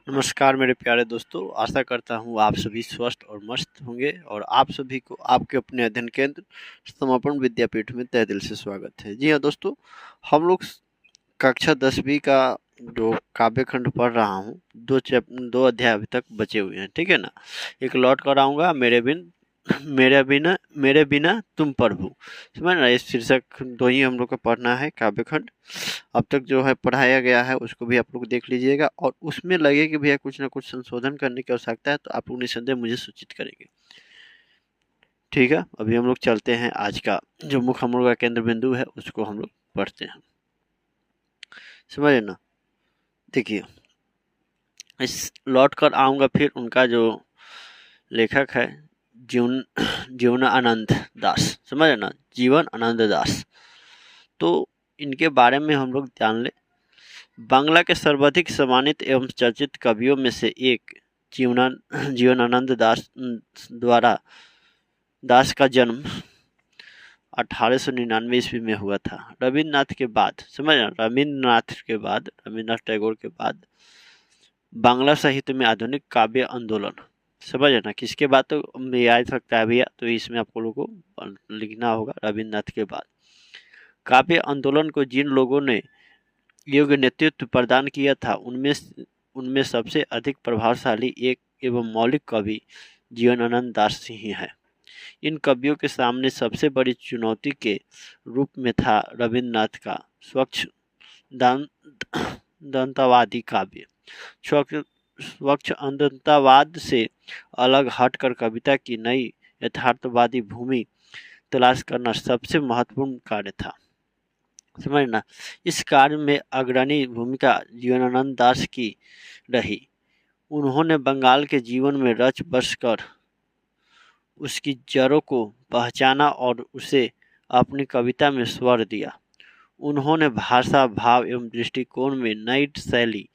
नमस्कार मेरे प्यारे दोस्तों, आशा करता हूँ आप सभी स्वस्थ और मस्त होंगे और आप सभी को आपके अपने अध्ययन केंद्र समर्पण विद्यापीठ में तहे दिल से स्वागत है। जी हाँ दोस्तों, हम लोग कक्षा 10वीं का जो काव्य खंड पढ़ रहा हूँ, दो अध्याय अभी तक बचे हुए हैं, ठीक है ना। एक लौट कर आऊँगा, मेरे बिना तुम प्रभु, समझ ना। इस शीर्षक दो ही हम लोग को पढ़ना है काव्य खंड। अब तक जो है पढ़ाया गया है उसको भी आप लोग देख लीजिएगा और उसमें लगे कि भैया कुछ ना कुछ संशोधन करने की आवश्यकता है तो आप लोग निस्संदेह मुझे सूचित करेंगे, ठीक है। अभी हम लोग चलते हैं, आज का जो मुख्य हम लोग का केंद्र बिंदु है उसको हम लोग पढ़ते हैं, समझे ना। देखिए, इस लौट कर आऊँगा फिर उनका जो लेखक है जीवन आनंद दास, समझे ना, जीवन आनंद दास। तो इनके बारे में हम लोग जान ले। बांग्ला के सर्वाधिक सम्मानित एवं चर्चित कवियों में से एक जीवनानंद दास का जन्म 1899 ईस्वी में हुआ था। रविन्द्रनाथ के बाद, समझना, रविन्द्रनाथ टैगोर के बाद बांग्ला साहित्य में आधुनिक काव्य आंदोलन, समझे ना, किसके बाद तो याद सकता है भैया, तो इसमें आप लोगों को लिखना होगा रविन्द्रनाथ के बाद। काव्य आंदोलन को जिन लोगों ने योग्य नेतृत्व प्रदान किया था उनमें सबसे अधिक प्रभावशाली एक एवं मौलिक कवि जीवनानंद दास ही है। इन कवियों के सामने सबसे बड़ी चुनौती के रूप में था रविन्द्रनाथ का स्वच्छ दंतवादी काव्य। स्वच्छ अंतवाद से अलग हटकर कविता की नई यथार्थवादी भूमि तलाश करना सबसे महत्वपूर्ण कार्य था, समझना। इस कार्य में अग्रणी भूमिका जीवनानंद दास की रही। उन्होंने बंगाल के जीवन में रच बस कर उसकी जड़ों को पहचाना और उसे अपनी कविता में स्वर दिया। उन्होंने भाषा, भाव एवं दृष्टिकोण में नई शैली,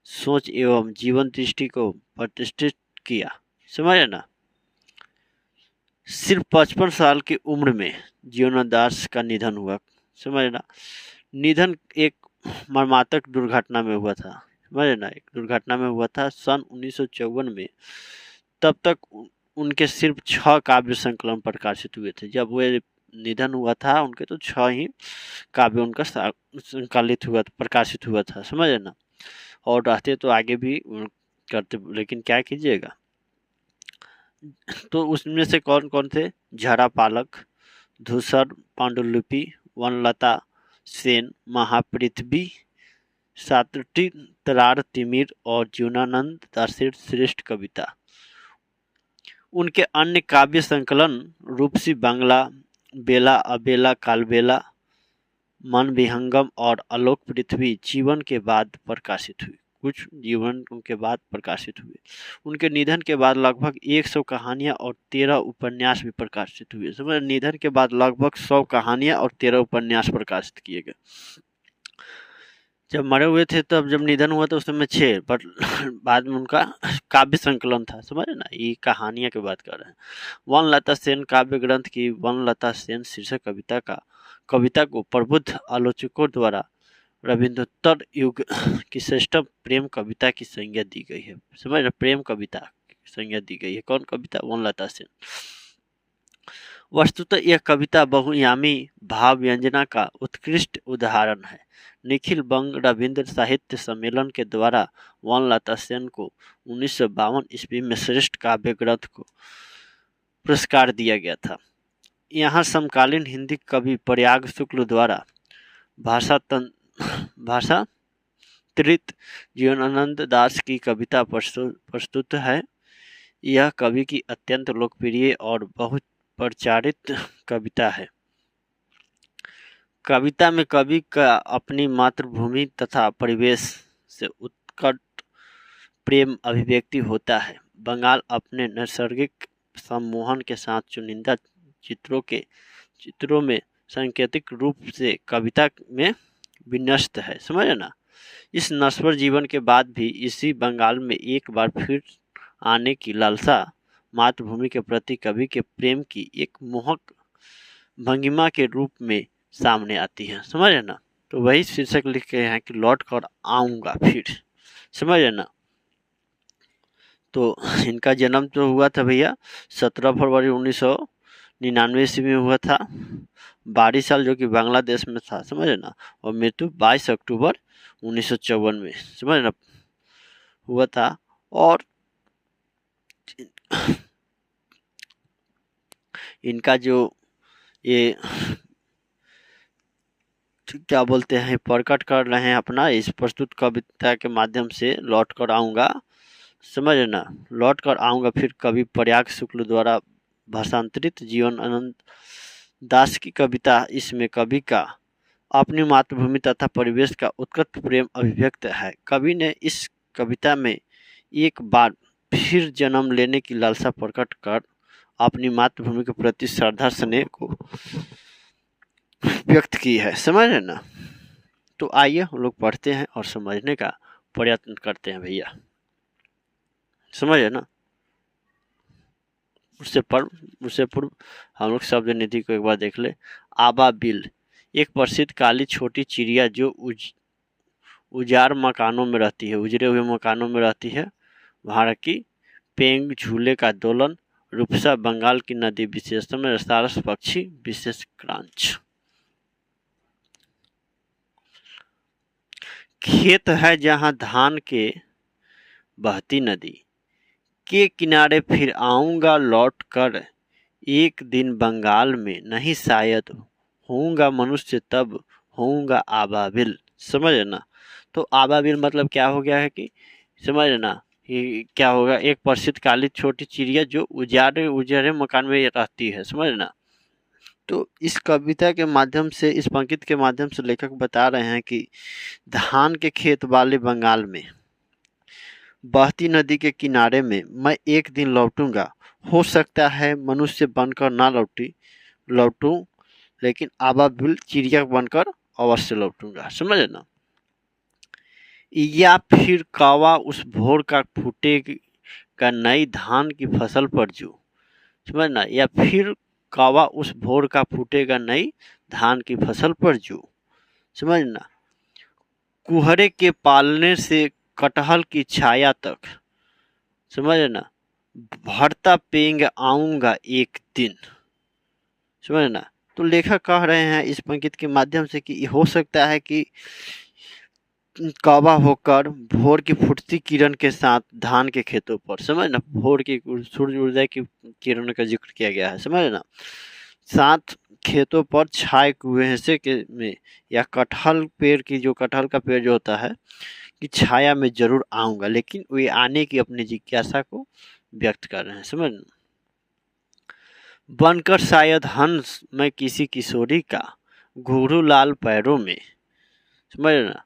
सोच एवं जीवन दृष्टि को प्रतिष्ठित किया, समझे ना। सिर्फ 55 साल की उम्र में जीवनानंद दास का निधन हुआ, समझे ना। निधन एक मर्मांतक दुर्घटना में हुआ था, समझे ना, एक दुर्घटना में हुआ था सन 1954 में। तब तक उनके सिर्फ 6 काव्य संकलन प्रकाशित हुए थे। जब वे निधन हुआ था उनके तो 6 ही काव्य उनका संकलित हुआ, प्रकाशित हुआ था, समझे ना। और रहते तो आगे भी करते, लेकिन क्या कीजिएगा। तो उसमें से कौन कौन थे? झरा पालक, धूसर पांडुलिपि, वनलता सेन, महापृथ्वी, सातटी तरार तिमिर और जीवनानंद दासेर श्रेष्ठ कविता। उनके अन्य काव्य संकलन रूपसी बांग्ला, बेला अबेला कालबेला, मन विहंगम और आलोक पृथ्वी जीवन के बाद प्रकाशित हुई। कुछ जीवन उनके बाद प्रकाशित हुए। उनके निधन के बाद लगभग 100 कहानियां और 13 उपन्यास भी प्रकाशित हुए। समझ, निधन के बाद लगभग 100 कहानियां और 13 उपन्यास प्रकाशित किए गए। जब मरे हुए थे तब, जब निधन हुआ तो उस समय 6, बट बाद में उनका काव्य संकलन था, समझे ना। ये कहानियां की बात कर रहे हैं। वनलता सेन काव्य ग्रंथ की वनलता सेन शीर्षक कविता को प्रबुद्ध आलोचकों द्वारा रविन्द्रोत्तर युग की श्रेष्ठ प्रेम कविता की संज्ञा दी गई है, समझ, प्रेम कविता की संज्ञा दी गई है। कौन कविता? वनलता सेन। वस्तुतः यह कविता बहुयामी भाव व्यंजना का उत्कृष्ट उदाहरण है। निखिल बंग रविंद्र साहित्य सम्मेलन के द्वारा वनलता सेन को 1952 ईस्वी में श्रेष्ठ काव्य ग्रंथ को पुरस्कार दिया गया था। यहाँ समकालीन हिंदी कवि प्रयाग शुक्ल द्वारा भाषा त्रित जीवनानंद दास की कविता प्रस्तुत है। यह कवि की अत्यंत लोकप्रिय और बहुत प्रचारित कविता है। कविता में कवि का अपनी मातृभूमि तथा परिवेश से उत्कट प्रेम अभिव्यक्ति होता है। बंगाल अपने नैसर्गिक सम्मोहन के साथ चुनिंदा चित्रों में सांकेतिक रूप से कविता में विन्यस्त है, समझे ना। इस नश्वर जीवन के बाद भी इसी बंगाल में एक बार फिर आने की लालसा मातृभूमि के प्रति कवि के प्रेम की एक मोहक भंगिमा के रूप में सामने आती है, समझे ना। तो वही शीर्षक लिखे हैं कि लौट कर आऊँगा फिर, समझे ना। तो इनका जन्म तो हुआ था भैया 17 फरवरी 1999 ईस्वी में हुआ था, 12 साल, जो कि बांग्लादेश में था, समझे ना। और मृत्यु 22 अक्टूबर 1954 में, समझे ना, हुआ था। और इनका जो ये क्या बोलते हैं, प्रकट कर रहे हैं अपना इस प्रस्तुत कविता के माध्यम से, लौट कर आऊँगा, समझ ना, लौट कर आऊँगा फिर कवि प्रयाग शुक्ल द्वारा भाषांतरित जीवनानंद दास की कविता। इसमें कवि का अपनी मातृभूमि तथा परिवेश का उत्कट प्रेम अभिव्यक्त है। कवि ने इस कविता में एक बार फिर जन्म लेने की लालसा प्रकट कर अपनी मातृभूमि के प्रति श्रद्धा स्नेह को व्यक्त की है, समझ रहे ना। तो आइए हम लोग पढ़ते हैं और समझने का प्रयत्न करते हैं भैया, समझे ना। उससे पूर्व हम लोग शब्द निधि को एक बार देख ले। आबाबिल एक प्रसिद्ध काली छोटी चिड़िया जो उजाड़ मकानों में रहती है, उजड़े हुए मकानों में रहती है। भारत की पेंग झूले का दोलन, रूपसा बंगाल की नदी विशेषता में रसारस पक्षी विशेष क्रांच। खेत है जहां धान के बहती नदी के किनारे फिर आऊंगा लौट कर, एक दिन बंगाल में नहीं शायद होऊंगा मनुष्य तब होऊंगा आबाबिल, समझ ना। तो आबाबिल मतलब क्या हो गया है कि, समझ ना, ये क्या होगा, एक प्रसिद्ध काली छोटी चिड़िया जो उजाड़े मकान में रहती है, समझ ना। तो इस कविता के माध्यम से, इस पंक्ति के माध्यम से लेखक बता रहे हैं कि धान के खेत वाले बंगाल में बहती नदी के किनारे में मैं एक दिन लौटूंगा। हो सकता है मनुष्य बनकर ना लौटूं, लेकिन आबाबिल चिड़िया बनकर अवश्य लौटूंगा, समझ ना। या फिर कौवा उस भोर का फूटेगा नई धान की फसल पर जो, समझ ना। या फिर कौवा उस भोर का फूटेगा नई धान की फसल पर जो, समझ ना। कुहरे के पालने से कटहल की छाया तक, समझ ना, भरता पेंग आऊंगा एक दिन, समझ ना। तो लेखक कह रहे हैं इस पंक्ति के माध्यम से कि हो सकता है कि कौवा होकर भोर की फुटती किरण के साथ धान के खेतों पर, समझ ना, भोर की सूर्य उदय की किरण का जिक्र किया गया है, समझ ना, साथ खेतों पर छाए कुहेसे के में, या कटहल पेड़ की, जो कटहल का पेड़ जो होता है कि छाया में जरूर आऊंगा, लेकिन वे आने की अपनी जिज्ञासा को व्यक्त कर रहे हैं, समझ। बनकर शायद हंस मैं किसी किशोरी का घुंघरू लाल पैरों में, समझ ना,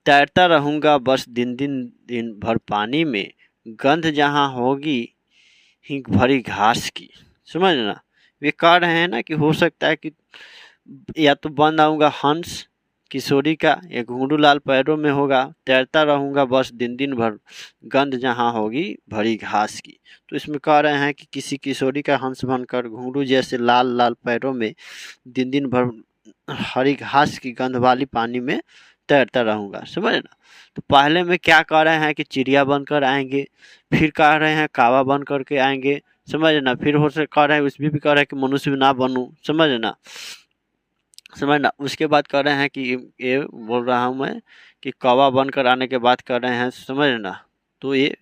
तैरता रहूंगा बस दिन भर पानी में, गंध जहां होगी ही भरी घास की, समझ ना। वे कह रहे हैं ना कि हो सकता है कि या तो बन आऊंगा हंस किशोरी का, या घुंघरू लाल पैरों में होगा, तैरता रहूंगा बस दिन भर, गंध जहां होगी भरी घास की। तो इसमें कह रहे हैं कि किसी किशोरी का हंस बनकर घुंघरू जैसे लाल लाल पैरों में दिन भर हरी घास की गंध वाली पानी में तैरता रहूंगा, समझ ना। तो पहले में क्या कह रहे हैं कि चिड़िया बनकर आएंगे, फिर कह रहे हैं कावा बन करके आएंगे, समझ ना, फिर हो से कह रहे हैं उसमें भी कह रहे हैं कि मनुष्य भी ना बनूं, समझ ना, समझ ना। उसके बाद कह रहे हैं कि ये बोल रहा हूँ मैं कि कौवा बनकर आने के बाद कर रहे हैं, समझ ना। तो ये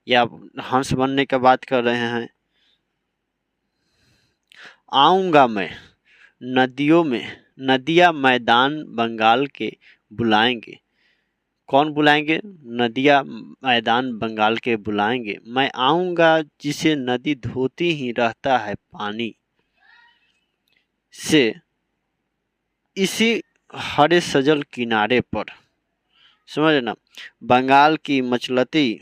या हंस बनने के बाद कर रहे हैं, आऊंगा मैं नदियों में, नदियां मैदान बंगाल के बुलाएंगे, कौन बुलाएंगे, नदियां मैदान बंगाल के बुलाएंगे, मैं आऊंगा जिसे नदी धोती ही रहता है पानी से, इसी हरे सजल किनारे पर, समझ ना। बंगाल की मचलती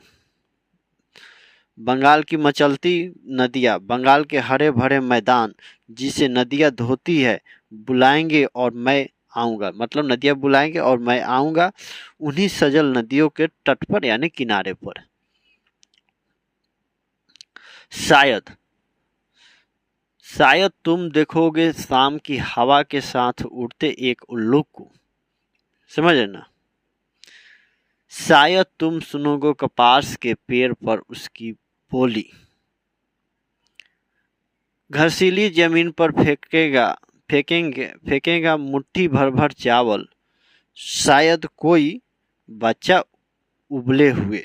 नदियां, बंगाल के हरे भरे मैदान जिसे नदियां धोती है, बुलाएंगे और मैं आऊंगा, मतलब नदियां बुलाएंगे और मैं आऊंगा उन्हीं सजल नदियों के तट पर, यानी किनारे पर। शायद शायद तुम देखोगे शाम की हवा के साथ उड़ते एक उल्लू को, समझ ना। शायद तुम सुनोगे कपास के पेड़ पर उसकी बोली, घसीली जमीन पर फेंकेगा मुट्ठी भर भर चावल, शायद कोई बच्चा उबले हुए।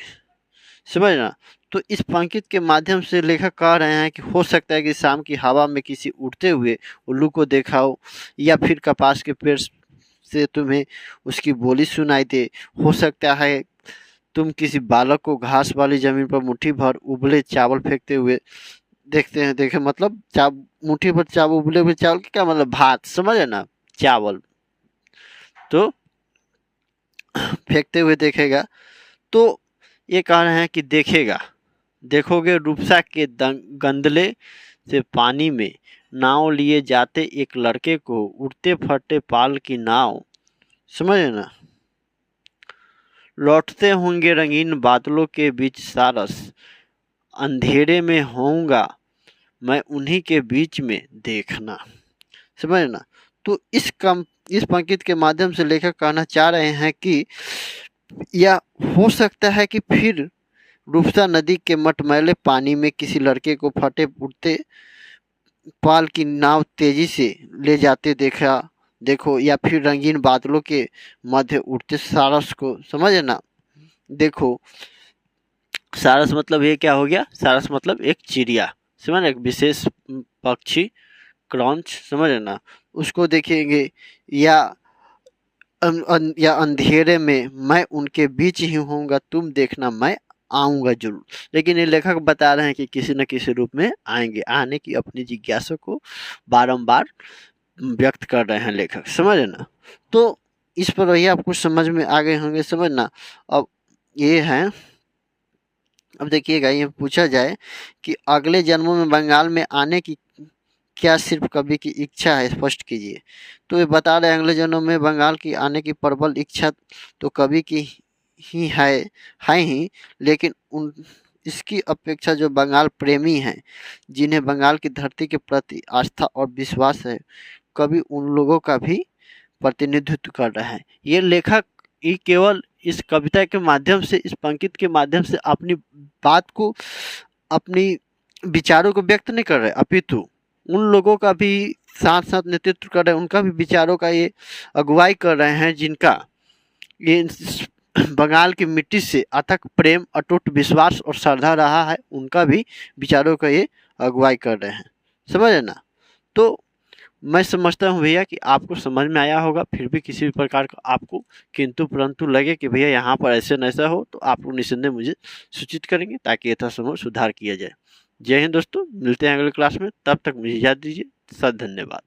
समझ ना। तो इस पंक्ति के माध्यम से लेखक कह रहे हैं कि हो सकता है कि शाम की हवा में किसी उड़ते हुए उल्लू को देखा हो, या फिर कपास के पेड़ से तुम्हें उसकी बोली सुनाई दे। हो सकता है तुम किसी बालक को घास वाली जमीन पर मुट्ठी भर उबले चावल फेंकते हुए देखे मतलब मुट्ठी भर चावल, उबले हुए चावल का क्या मतलब, भात, समझे ना, चावल तो फेंकते हुए देखेगा। तो ये कह रहे हैं कि देखोगे रूपसा के गंदले से पानी में नाव लिए जाते एक लड़के को, उड़ते फटे पाल की नाव, समझे ना। लौटते होंगे रंगीन बादलों के बीच सारस, अंधेरे में होऊंगा मैं उन्हीं के बीच में देखना। समझ ना। तो इस पंक्ति के माध्यम से लेखक कहना चाह रहे हैं कि या हो सकता है कि फिर रूपसा नदी के मटमैले पानी में किसी लड़के को फटे उड़ते पाल की नाव तेजी से ले जाते देखो, या फिर रंगीन बादलों के मध्य उड़ते सारस को, समझे ना। देखो सारस मतलब ये क्या हो गया, सारस मतलब एक चिड़िया, समझ, एक विशेष पक्षी, क्रॉन्च, समझ ना, उसको देखेंगे। या अंधेरे में मैं उनके बीच ही होऊंगा, तुम देखना मैं आऊंगा जरूर। लेकिन ये लेखक बता रहे हैं कि किसी न किसी रूप में आएंगे, आने की अपनी जिज्ञासा को बारंबार व्यक्त कर रहे हैं लेखक, समझ ना। तो इस पर वही आपको समझ में आ गए होंगे, समझना। अब ये है, अब देखिएगा, ये पूछा जाए कि अगले जन्मों में बंगाल में आने की क्या सिर्फ कवि की इच्छा है, स्पष्ट कीजिए। तो ये बता रहे हैं अगले जन्मों में बंगाल की आने की प्रबल इच्छा तो कवि की ही है ही, लेकिन इसकी अपेक्षा जो बंगाल प्रेमी हैं, जिन्हें बंगाल की धरती के प्रति आस्था और विश्वास है, कवि उन लोगों का भी प्रतिनिधित्व कर रहे हैं। ये लेखक ये केवल इस कविता के माध्यम से, इस पंक्ति के माध्यम से अपनी बात को, अपनी विचारों को व्यक्त नहीं कर रहे, अपितु उन लोगों का भी साथ साथ नेतृत्व कर रहे हैं, उनका भी विचारों का ये अगुवाई कर रहे हैं, जिनका ये बंगाल की मिट्टी से अथक प्रेम, अटूट विश्वास और श्रद्धा रहा है, उनका भी विचारों का ये अगुवाई कर रहे हैं, समझे ना। तो मैं समझता हूँ भैया कि आपको समझ में आया होगा। फिर भी किसी भी प्रकार का आपको किंतु परंतु लगे कि भैया यहाँ पर ऐसे न ऐसा हो, तो आप लोग निस्संदेह मुझे सूचित करेंगे ताकि यथासंभव सुधार किया जाए। जय हिंद दोस्तों, मिलते हैं अगले क्लास में, तब तक मुझे इजाज़त दीजिए। सत धन्यवाद।